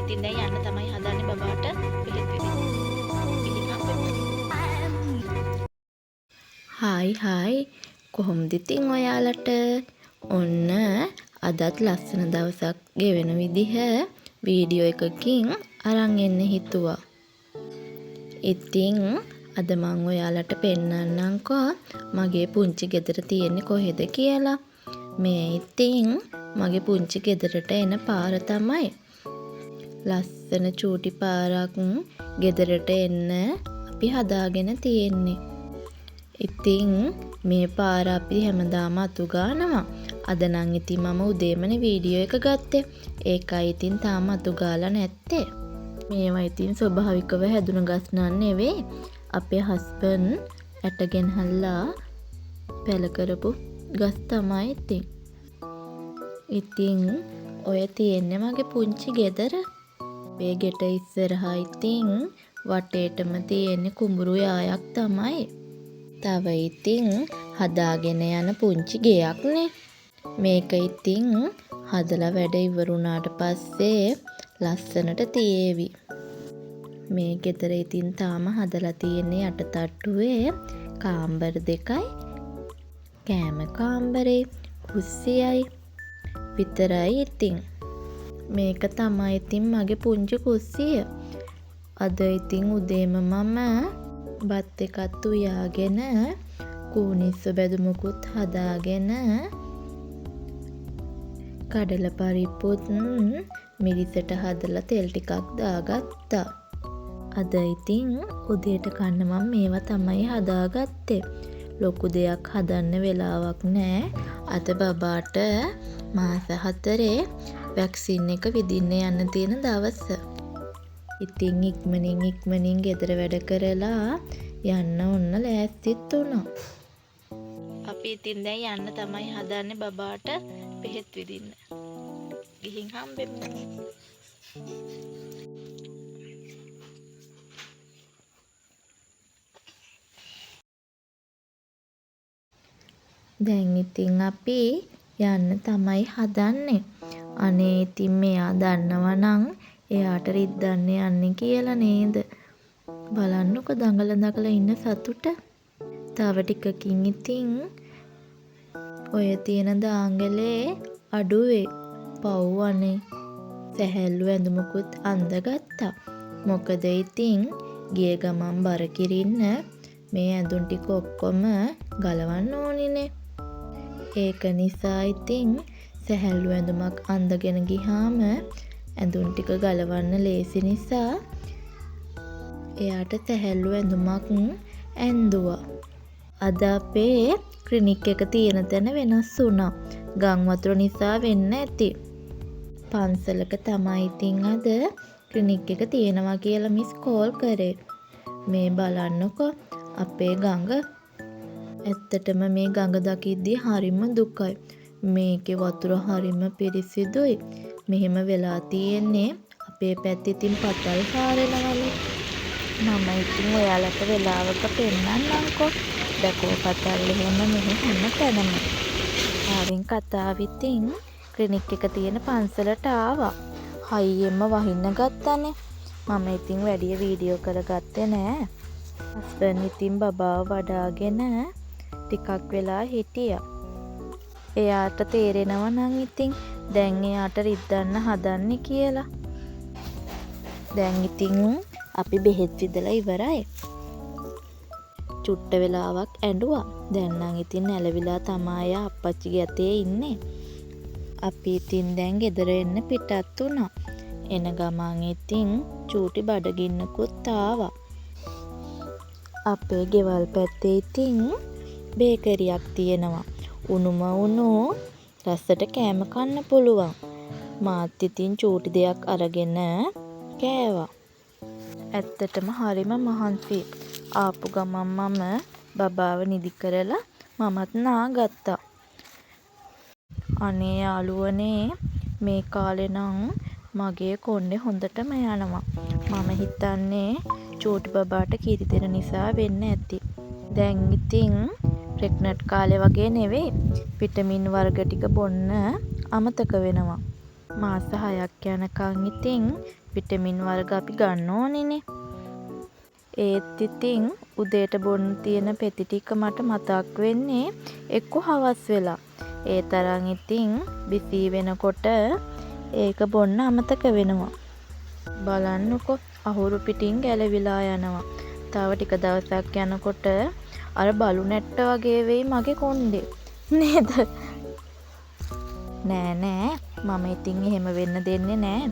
ඉතින් දැන් යන්න තමයි හදන්නේ බබාට බෙහෙත් විදින්න. ගිහින් හම්බෙමු. හායි කොහොමද ඉතින් ඔයාලට? ඔන්න අදත් ලස්සන දවසක් ගෙවෙන විදිහ වීඩියෝ එකකින් අරන් එන්න හිතුවා. ඉතින් අද මං ඔයාලට පෙන්නන්නම්කෝ මගේ පුංචි ගෙදර තියෙන්නේ කොහෙද කියලා. මේ ඉතින් මගේ පුංචි ගෙදරට එන පාර තමයි. ලස්සන චූටි පාරක් ගෙදරට එන්න අපි හදාගෙන තියෙන්නේ. ඉතින් මේ පාර අපි හැමදාම අතු ගන්නවා. අද නම් ඉතින් මම උදේමනේ වීඩියෝ එක ගත්තේ. ඒකයි ඉතින් තාම අතු ගාලා නැත්තේ. මේවා ඉතින් ස්වභාවිකව හැදුන ගස් නන් නෙවෙයි. අපේ හස්බන්ඩ් ඇටගෙන හල්ලා පැල කරපු ගස් තමයි ඉතින්. ඉතින් ඔය තියෙන්නේ මගේ පුංචි ගෙදර. මේ ගෙට ඉස්සරහා ඉතින් වටේටම තියෙන්නේ කුඹුරු යායක් තමයි. තව ඉතින් හදාගෙන යන පුංචි ගෙයක් නේ. මේක ඉතින් හදලා වැඩ ඉවරුණාට පස්සේ ලස්සනට තියේවි. මේ ගෙදර ඉතින් තාම හදලා තියෙන්නේ යටටට්ටුවේ කාමර දෙකයි, කෑම කාමරේ, කුස්සියයි විතරයි ඉතින්. මේක තමයි ඉතින් මගේ පුංචි කුස්සිය. අද ඉතින් උදේම මම බත් එකත් උයාගෙන කූනිස්ස බැදුමකුත් හදාගෙන කඩල පරිප්පුත් මිරිසට හදලා තෙල් ටිකක් දාගත්තා. අද ඉතින් උදේට කන්න මම මේවා තමයි හදාගත්තේ. ලොකු දෙයක් හදන්න වෙලාවක් නෑ. අද බබාට මාස 4 වැක්සින් එක විදින්න යන්න තියෙන දවස. ඉතින් ඉක්මනින් ගෙදර වැඩ කරලා යන්න ඔන්න ලෑස්තිත් වුණා. අපි ඉතින් දැන් යන්න තමයි හදන්නේ බබාට බෙහෙත් විදින්න. ගිහින් හම්බෙමු. දැන් ඉතින් අපි යන්න තමයි හදන්නේ. අනේ ඉතින් මෙයා දන්නවා නම් එයාට රිද්දන්න යන්නේ කියලා නේද? බලන්නකො දඟල ඉන්න සතුට. තව ටිකකින් ඉතින් ඔය තියෙන දාංගලේ අඩුවේ. පව් අනේ. සැහැල්ලු ඇඳුමකුත් අඳගත්තා. මොකද ඉතින් ගිය ගමන් බර කිරින්න මේ ඇඳුම් ටික ඔක්කොම ගලවන්න ඕනිනේ. ඒක නිසා ඉතින් සැහැල්ලු ඇඳුමක් අඳගෙන ගියාම ඇඳුම් ටික ගලවන්න ලේසි නිසා එයාට සැහැල්ලු ඇඳුමක් ඇඳුවා. අද අපේ ක්ලිනික් එක තියෙන තැන වෙනස් වුණා. ගම් වතුර නිසා වෙන්න ඇති. පන්සලක තමයි ඉතින් අද ක්ලිනික් එක තියෙනවා කියලා මිස් කෝල් කරේ. මේ බලන්නකො අපේ ගඟ. ඇත්තටම මේ ගඟ දකිද්දී හරිම දුකයි. මේකේ වතුර හරිම පිරිසිදුයි. මෙහෙම වෙලා තියෙන්නේ අපේ පැත්තේ ඉතින් පතල් පාරෙනවලු. මම ඉතින් ඔයාලට වෙලාවක පෙන්නන්නම්කෝ. දැකෝ පතල් එහෙම මෙහෙ හැම තැනම. ආරින් කතාව ඉතින් ක්ලිනික් එක තියෙන පන්සලට ආවා. හයියෙන්ම වහින්න ගත්තානේ. මම ඉතින් වැඩි වීඩියෝ කරගත්තේ නෑ. හස්බන්ඩ් ඉතින් බබාව වඩාගෙන ටිකක් වෙලා හිටියා. එයාට තේරෙනවා නම් ඉතින් දැන් එයාට රිද්දන්න හදන්නේ කියලා. දැන් ඉතින් අපි බෙහෙත් විදලා ඉවරයි. චුට්ට වෙලාවක් ඇඬුවා. දැන් නම් ඉතින් නැලවිලා තමයි අප්පච්චිගේ අතේ ඉන්නේ. අපි ඉතින් දැන් ගෙදර එන්න පිටත් වුණා. එන ගමන් ඉතින් චූටි බඩගින්නකුත් ආවා. අපේ ගෙවල් පැත්තේ ඉතින් බේකරියක් තියෙනවා. උණුම උණු රසට කෑම කන්න පුළුවන්. මාත් ඉතින් චූටි දෙයක් අරගෙන කෑවා. ඇත්තටම හරිම මහන්සි. ආපු ගමන් මම බබාව නිදි කරලා මමත් නාගත්තා. අනේ යාළුවනේ මේ කාලේ නම් මගේ කොණ්ඩේ හොඳටම යනවා. මම හිතන්නේ චූටි බබාට කිරි දෙන නිසා වෙන්න ඇති. දැන් ඉතින් ප්‍රෙග්නන්ට් කාලේ වගේ නෙවෙයි. විටමින් වර්ග ටික බොන්න අමතක වෙනවා. මාස 6ක් යනකම් ඉතින් විටමින් වර්ග අපි ගන්න ඕනේනේ. ඒත් ඉතින් උදේට බොන්න තියෙන පෙති ටික මට මතක් වෙන්නේ එක්ක හවස් වෙලා. ඒ තරම් ඉතින් බිසි වෙනකොට ඒක බොන්න අමතක වෙනවා. බලන්නකො අහුරු පිටින් ගැලවිලා යනවා. තව ටික දවසක් යනකොට අර බලු නැට්ට වගේ වෙයි මගේ කොණ්ඩේ. නේද? නෑ මම ඉතින් එහෙම වෙන්න දෙන්නේ නෑ.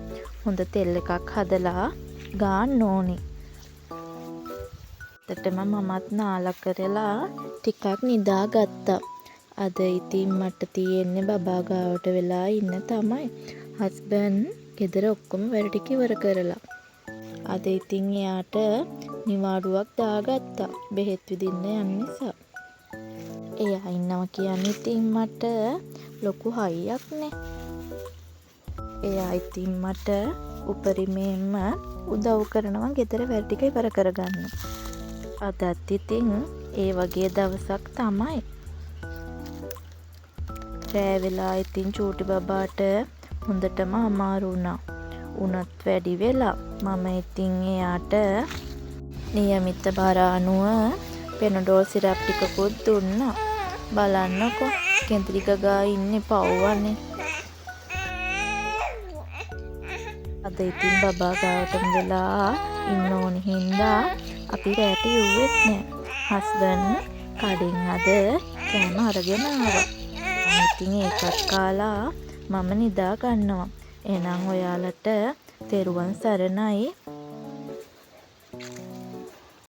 හොඳ තෙල් එකක් හදලා ගාන්න ඕනි. ඇත්තටම මමත් නාලා කරලා ටිකක් නිදාගත්තා. අද ඉතින් මට තියෙන්නේ බබා ගාවට වෙලා ඉන්න තමයි. හස්බන්ඩ් ගෙදර ඔක්කොම වැඩ ටික ඉවර කරලා. අද ඉතින් එයාට නිවාඩුවක් දාගත්තා. බෙහෙත් විදින්න යන නිසා. එයා ඉන්නවා කියන්නේ ඉතින් මට ලොකු හයියක් නේ. එයා ඉතින් මට උපරිමයෙන්ම උදව් කරනවා ගෙදර වැඩ ටික ඉවර කරගන්න. අදත් ඉතින් ඒ වගේ දවසක් තමයි. රෑ වෙලා ඉතින් චූටි බබාට හොඳටම අමාරු වුණා. උණත් වැඩි වෙලා මම ඉතින් එයාට නියමිත බර අනුව පෙනඩෝල් සිරප් ටිකකුත් දුන්නා. බලන්නකො කෙන්ද්‍රි ගගා ඉන්නේ පව්වනේ. අද ඉතින් බබා ගාවටම වෙලා ඉන්න ඕනි හින්දා අපි රැට යුවෙත් නෑ. හස්බන්ඩ් කඩෙන් අද කෑම අරගෙන ආවා. ඉතින් ඒකත් කාලා මම නිදා ගන්නවා. එහෙනම් ඔයාලට තෙරුවන් සරණයි.